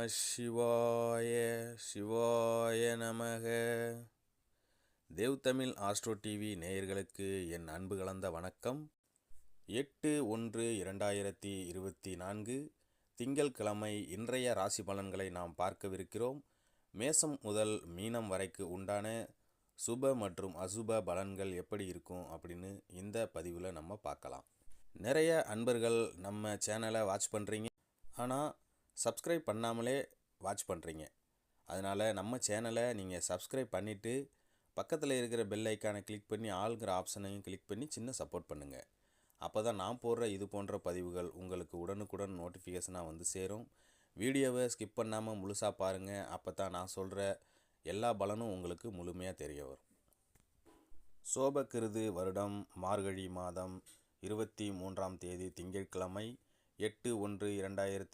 சிவாய சிவாய நமக. தேவ் தமிழ் ஆஸ்ட்ரோ டிவி நேயர்களுக்கு என் அன்பு கலந்த வணக்கம். 8/1/2024 திங்கட்கிழமை இன்றைய ராசி பலன்களை நாம் பார்க்கவிருக்கிறோம். மேசம் முதல் மீனம் வரைக்கு உண்டான சுப மற்றும் அசுப பலன்கள் எப்படி இருக்கும் அப்படின்னு இந்த பதிவில் நம்ம பார்க்கலாம். நிறைய அன்பர்கள் நம்ம சேனலை வாட்ச் பண்ணுறீங்க, ஆனால் சப்ஸ்கிரைப் பண்ணாமலே வாட்ச் பண்ணுறீங்க. அதனால் நம்ம சேனலை நீங்கள் சப்ஸ்கிரைப் பண்ணிவிட்டு பக்கத்தில் இருக்கிற பெல் ஐக்கானை கிளிக் பண்ணி ஆளுங்கிற ஆப்ஷனையும் கிளிக் பண்ணி சின்ன சப்போர்ட் பண்ணுங்கள். அப்போ தான் நான் போடுற இது போன்ற பதிவுகள் உங்களுக்கு உடனுக்குடன் நோட்டிஃபிகேஷனாக வந்து சேரும். வீடியோவை ஸ்கிப் பண்ணாமல் முழுசாக பாருங்கள். அப்போ தான் நான் சொல்கிற எல்லா பலனும் உங்களுக்கு முழுமையாக தெரிய வரும். சோபகிருது வருடம் மார்கழி மாதம் 23ஆம் தேதி திங்கட்கிழமை 8/1/2024